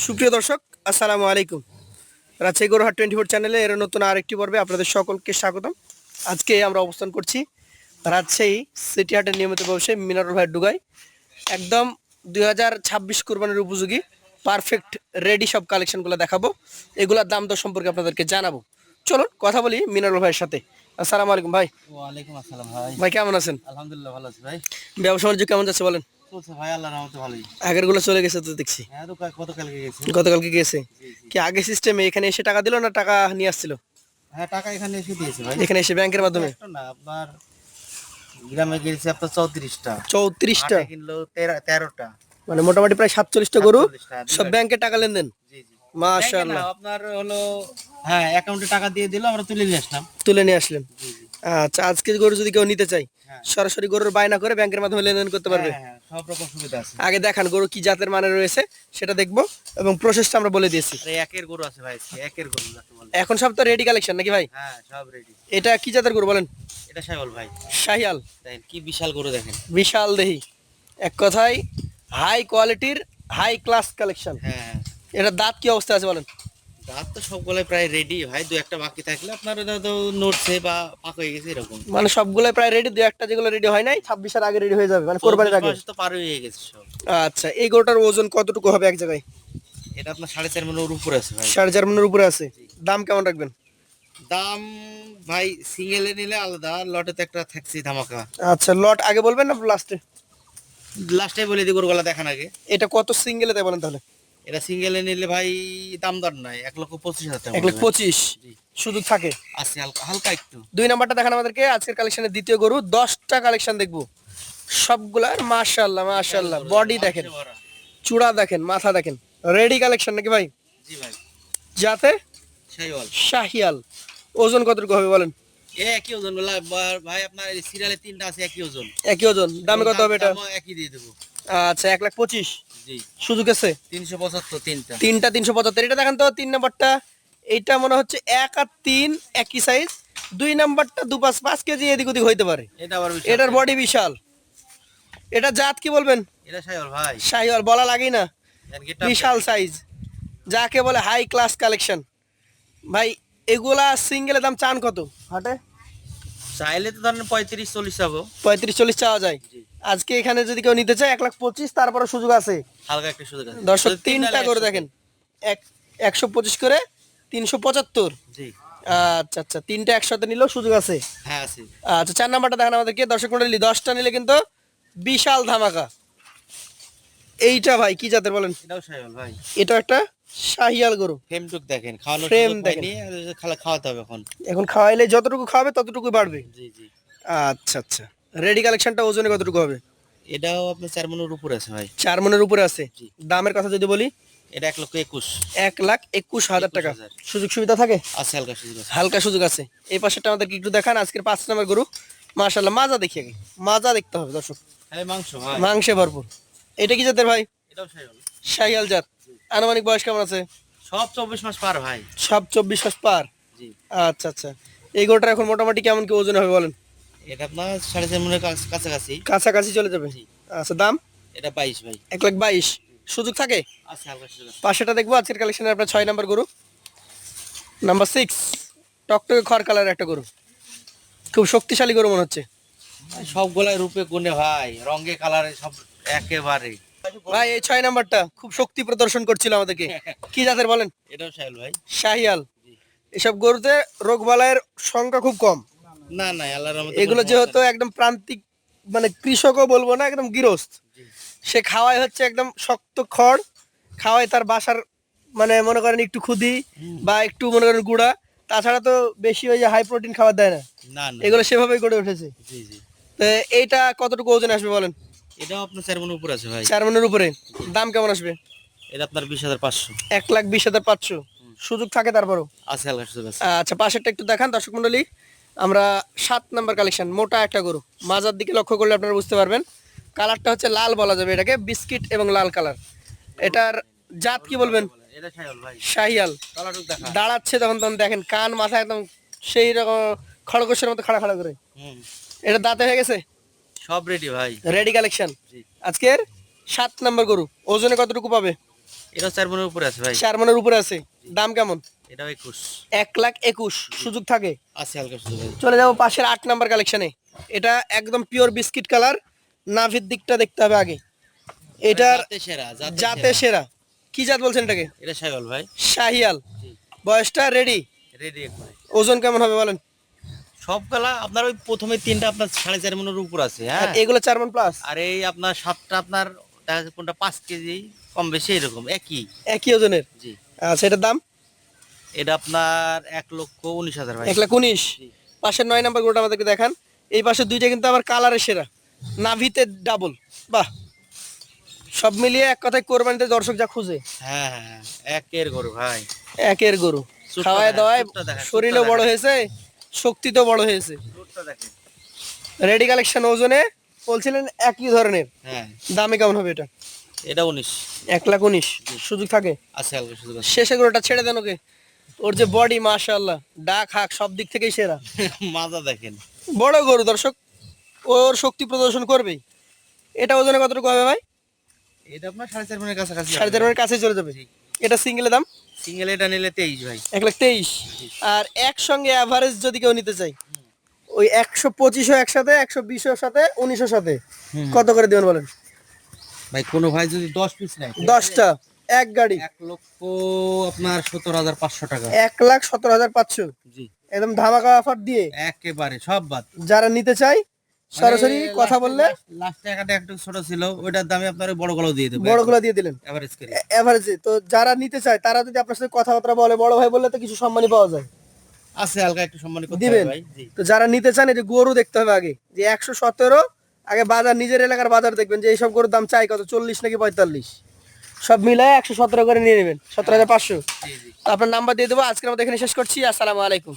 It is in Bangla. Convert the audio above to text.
সুপ্রিয় দর্শক, আসসালামু আলাইকুম। রাজশাহী গরুহাট 24 চ্যানেলে এর নতুন আরেকটি পর্বে আপনাদের সকলকে স্বাগতম। আজকে আমরা অবস্থান করছি রাজশাহী সিটি হাটের নিয়মিত ব্যবসায়ী মিনারুল ভাইয়ের ডুগাই। একদম 2026 কোরবানির উপযোগী পারফেক্ট রেডি সব কালেকশনগুলো দেখাবো, এগুলোর দাম দর সম্পর্কে আপনাদেরকে জানাবো। চলুন কথা বলি মিনারুল ভাইয়ের সাথে। আসসালামু আলাইকুম ভাই। ওয়ালাইকুম আসসালাম ভাই। ভাই কেমন আছেন? আলহামদুলিল্লাহ ভালো আছি ভাই। ব্যবসা বাণিজ্য কেমন যাচ্ছে বলেন? চলছে ভাই, আল্লাহর রহমতে ভালোই। আগের গুলো চলে গেছে তো দেখছি। হ্যাঁ তো গতকালকে গেছি। গতকালকে গেছে জি জি। কি? আগে সিস্টেমে এখানে এসে টাকা দিল না টাকা নিয়ে আসছিল? হ্যাঁ টাকা এখানে এসে দিয়েছে ভাই। এখানে এসে ব্যাংকের মাধ্যমে? একটা না, আপনার গ্রামে গেছে আপনার 34টা, 34টা, হাটে কিনলো 13টা, মানে মোটামুটি প্রায় 47টা গরু 47টা, সব ব্যাংকে টাকা লেনদেন। জি জি। মাশাআল্লাহ। না, আপনার হলো হ্যাঁ অ্যাকাউন্টে টাকা দিয়ে দিল, আমরা তুলে নিয়ে আসলাম। তুলে নিয়ে আসলেন। জি জি। আচ্ছা, আজকে গরু যদি কেউ নিতে চাই হ্যাঁ সরাসরি গরুর বায়না করে ব্যাংকের মাধ্যমে লেনদেন করতে পারবে? হ্যাঁ, সব রকম সুবিধা আছে। আগে দেখান গরু কি জাতের মানে রয়েছে সেটা দেখবো এবং প্রসেসটা আমরা বলে দিয়েছি। আরে একের গরু আছে ভাই, একের গরু যাকে বলে। এখন সব তো রেডি কালেকশন নাকি ভাই? হ্যাঁ সব রেডি। এটা কি জাতের গরু বলেন? এটা শাইওয়াল ভাই। শাহিয়াল। দেখেন কি বিশাল গরু দেখেন। বিশাল দেহি, এক কথায় হাই কোয়ালিটির হাই ক্লাস কালেকশন। হ্যাঁ হ্যাঁ। এটা দাঁত কি অবস্থা আছে বলেন? দাঁত তো সবগুলাই প্রায় রেডি ভাই, দু একটা বাকি থাকলে আপনার এটা তো নড়ছে বা পাক হয়ে গেছে এরকম। মানে সবগুলোই প্রায় রেডি, দু একটা যেগুলো রেডি হয় নাই 26-এর আগে রেডি হয়ে যাবে, মানে কোরবানির 24 আগে। মাস তো পার হয়ে গেছে সব। আচ্ছা, এই গরুটার ওজন কতটুকু হবে এক জায়গায়? এটা আপনার 4.5 মনের উপর আছে ভাই। 4.5 মনের উপরে আছে। দাম কেমন রাখবেন? দাম ভাই সিঙ্গেলে নিলে আলাদা, লটে তো একটা থাকছে ধামাকা। আচ্ছা, লট আগে বলবেন না লাস্টে? লাস্টে বলে দিই গরুগুলা দেখান আগে। এটা কত সিঙ্গেলে তাই বলেন তাহলে? এটা সিঙ্গেলে নিলে ভাই দাম দর নাই, 1,25,000 টাকা। 1,25,000 জি শুধু থাকে? আছে হালকা হালকা একটু। 2 নাম্বারটা দেখান আমাদেরকে, আজকের কালেকশনের দ্বিতীয় গরু। 10টা কালেকশন দেখবো সবগুলার। মাশাআল্লাহ মাশাআল্লাহ, বডি দেখেন, চূড়া দেখেন, মাথা দেখেন, রেডি কালেকশন নাকি ভাই? জি ভাই। যাতে শাইওয়াল। শাহিয়াল। ওজন কতটুকু হবে বলেন? একই ওজন গুলা ভাই, আপনার সিরিয়ালে 3টা আছে একই ওজন। একই ওজন। দামে কত হবে এটা? দামও একই দিয়ে দেবো। আচ্ছা, 1,25,000 জি। সুযোগ আছে? 375 তিনটা। তিনটা 375। এটা দেখেন তো 3 নাম্বারটা, এইটা মনে হচ্ছে 1 আর 3 একই সাইজ। 2 নাম্বারটা 5 কেজি এদিক ওদিক হইতে পারে। এটা আবার বিশাল। এটার বডি বিশাল। এটা জাত কি বলবেন? এটা শাইওয়াল ভাই। শাহিওয়াল বলা লাগেই না, এর গেটআপ বিশাল সাইজ, যাকে বলে হাই ক্লাস কালেকশন। ভাই এগুলা সিঙ্গেলের দাম চান কত হাটে? চাইলে তো ধরেন 35-40 যাবো। 35-40 চাওয়া যায়। জি। আজকে এখানে যদি কেউ নিতে চায় 1,25,000, তারপরে সুযোগ আছে। হালকা একটা সুযোগ আছে। দর্শক, যদি তিনটা করে দেখেন, 125 করে 375। জি। আচ্ছা আচ্ছা, তিনটা একসাথে নিলেও সুযোগ আছে। হ্যাঁ আছে। আচ্ছা, 4 নাম্বারটা দেখেন আমাদেরকে। দর্শক মন্ডলী, 10টা নিলে কিন্তু বিশাল ধামাকা। এইটা ভাই কি জাতের বলেন? এটাও শাইওয়াল ভাই। এটা একটা শাহিয়াল গরু। ফ্রেমটুক দেখেন, খাওয়ানোর ফ্রেম সুযোগ দেখেন। পাইনি, খাওয়াতে হবে এখন। এখন খাওয়াইলে যতটুকু খাওয়াবে ততটুকুই বাড়বে। জি জি। আচ্ছা আচ্ছা, রেডি কালেকশনটা ওজনে কতটুকু হবে? এটাও আপনার 4 মনের উপরে আছে ভাই। 4 মনের উপরে আছে। জি। দামের কথা যদি বলি, এটা 1,21,000। 1,21,000 টাকা। 21,000 সুযোগ সুবিধা থাকে? আছে, হালকা সুযোগ আছে। হালকা সুযোগ আছে। এই পাশেরটা আমাদেরকে একটু দেখান, আজকের 5 নম্বর গরু। মাশাআল্লাহ, মাজা দেখি আগে, মাজা দেখতে হবে দর্শক, হ্যাঁ মাংস ভাই। মাংসে ভরপুর। এটা কি জাতের ভাই? এটাও শাইওয়াল। শাহিয়াল জাত। আনুমানিক বয়স কেমন আছে? সব 24 মাস পার ভাই। সব 24 মাস পার। জি। আচ্ছা আচ্ছা, এই গরুটা এখন মোটামুটি কেমন কি ওজন হবে বলেন? এটা আপনার 4.5 মনের কাছাকাছি। কাছাকাছি চলে যাবে। জি। আচ্ছা, দাম? এটা 22 ভাই। 1,22,000 সুযোগ থাকে? আছে, হালকা সুযোগ আছে। পাশেটা দেখবো আজকের কালেকশনের আপনার 6 নাম্বার গরু, নাম্বার 6। টকটকে খড় কালার একটা গরু, খুব শক্তিশালী গরু মনে হচ্ছে। ভাই, সবগুলাই রূপে গুণে ভাই, রঙে কালারে সব একেবারে। ভাই এই 6 নাম্বারটা খুব শক্তি প্রদর্শন করছিল আমাদেরকে। কি জাতের বলেন? এটাও শাইওয়াল ভাই। শাহিয়াল। জি। এসব গরুতে রোগ বালাইয়ের সংখ্যা খুব কম। না না, আল্লাহর রহমতে এগুলো কোনো যেহেতু সমস্যা নেই। একদম প্রান্তিক, মানে কৃষকও বলবো না, একদম গৃহস্থ। জি। সে খাওয়ায় হচ্ছে একদম শক্ত খড়, খাওয়ায় তার বাসার, মানে মনে করেন একটু খুদি বা একটু মনে করেন গুঁড়া, তাছাড়া তো বেশি ওই যে হাই প্রোটিন খাবার দেয় না। না না। এগুলো সেভাবেই গড়ে উঠেছে। জি জি। তো এইটা কতটুকু ওজন আসবে বলেন? এটাও আপনার 4 মনের উপর আছে ভাই। 4 মনের উপরে। দাম কেমন আসবে? এটা আপনার 20,500। 1,20,500 সুযোগ থাকে তারপরও? আছে, হালকা সুযোগ আছে। আচ্ছা, পাশেরটা একটু দেখান দর্শক মন্ডলী। আমরা 7 নাম্বার কালেকশন, মোটা একটা গরু। মাজার দিকে লক্ষ্য করলে আপনারা বুঝতে পারবেন, কালারটা হচ্ছে লাল বলা যাবে এটাকে, বিস্কিট এবং লাল কালার। এটার জাত কি বলবেন? এটা শাইওয়াল ভাই। শাহিয়াল। কালারটুক দেখা। দাঁড়াচ্ছে তখন তখন দেখেন, কান মাথা একদম সেই রকম খড়গোশের মতো খাড়া খাড়া করে। হুম। এটা দাঁতে হয়ে গেছে, সব রেডি ভাই। Ready collection. জি। আজকের 7 নাম্বার গরু, ওজনে কতটুকু পাবে? এটা 4 মনের উপরে আছে ভাই। 4 মনের উপরে আছে। দাম কেমন? এটাও 21 1,21,000 সুযোগ থাকে। আছে হালকা শুধু ভাই। চলে যাবো পাশের 8 নাম্বার কালেকশনে। এটা একদম পিওর বিস্কিট কালার, নাভির দিকটা দেখতে হবে আগে। এটার জাতে সেরা, জাতে সেরা। কি জাত বলছেন এটাকে? এটা শাইওয়াল ভাই। শাহিয়াল। জি, বয়সটা রেডি। রেডি একবারে। ওজন কেমন হবে বলেন? সব গলা আপনার ওই প্রথমে 3টা আপনার 4.5 মনের উপর আছে, আর হ্যাঁ। এগুলো 4 মন প্লাস। আর এই আপনার 7টা আপনার দেখা যাচ্ছে কোনটা 5 কেজি কম বেশি এরকম একই। একই ওজনের। জি, আচ্ছা, এটার দাম? এটা আপনার 1,19,000 ভাই। 1,19,000। জি। পাশের 9 নাম্বার গরুটা আমাদেরকে দেখান। এই পাশে দুইটা কিন্তু আবার কালারের সেরা, নাভিতে ডাবল। বাহ, সব মিলিয়ে এক কথায় কোরবানিতে দর্শক যা খুঁজে, হ্যাঁ হ্যাঁ হ্যাঁ, একের গরু ভাই। একের গরু। চুটটা খাওয়ায় দেখেন, দাওয়ায় চুটটা দেখেন, শরীরও চুটটা বড় দেখেন। হয়েছে, শক্তিতেও বড় হয়েছে। চুটটা দেখেন। রেডি কালেকশন ওজনে বলছিলেন একই ধরনের। হ্যাঁ, দামে কেমন হবে এটা? এটা 19 1,19,000 সুযোগ থাকে। আছে হালকা শুধু আছে। শেষে গরুটা ছেড়ে দেন ওকে। ওর যে বডি মাশাআল্লাহ, ডাক হাক সব দিক থেকেই সেরা। মাজা দেখেন। বড় গরু দর্শক, ওর শক্তি প্রদর্শন করবেই। এটা ওজনে কতটুকু হবে ভাই? এটা আপনার 4.5 মনের কাছাকাছি। 4.5 মনের কাছে চলে যাবে। এটা সিঙ্গেলের দাম? সিঙ্গেল এটা নিলে 23 ভাই। 1,23,000। আর একসঙ্গে অ্যাভারেজ যদি কেউ নিতে চাই, ওই 125ও একসাথে, 120ও সাথে, 19ও সাথে, কত করে দেবেন বলেন? ভাই কোনো ভাই যদি 10 পিস নেয় 10টা এক গাড়ি 1 লক্ষ আপনার 17,500 টাকা। 1,17,500। জি, একদম ধামাকা অফার দিয়ে একেবারে সব বাদ। যারা নিতে চায় সরাসরি মানে কথা বললে। লাস্ট টাকাটা একটু ছোট ছিল, ওইটার দামে আপনার ওই বড় গুলো দিয়ে দেবো। বড়গুলো দিয়ে দিলেন এভারেজ করে এভারেজে। তো যারা নিতে চায় তারা যদি আপনার সাথে কথাবার্তা বলে, বড় ভাই বললে তো কিছু সম্মানই পাওয়া যায়। আছে, হালকা একটু সম্মান করতে দিবেন? হবে ভাই। জি, তো যারা নিতে চান, এই যে গরু দেখতে হবে আগে, যে 117, আগে বাজার, নিজের এলাকার বাজার দেখবেন যে এইসব গরুর দাম চাই কত, 40 নাকি 45, সব মিলায় 117 করে নিয়ে নেবেন, 17,500। জি, জি। আপনার নাম্বার দিয়ে দেবো। আজকের মতো এখানে শেষ করছি। আসসালামু আলাইকুম।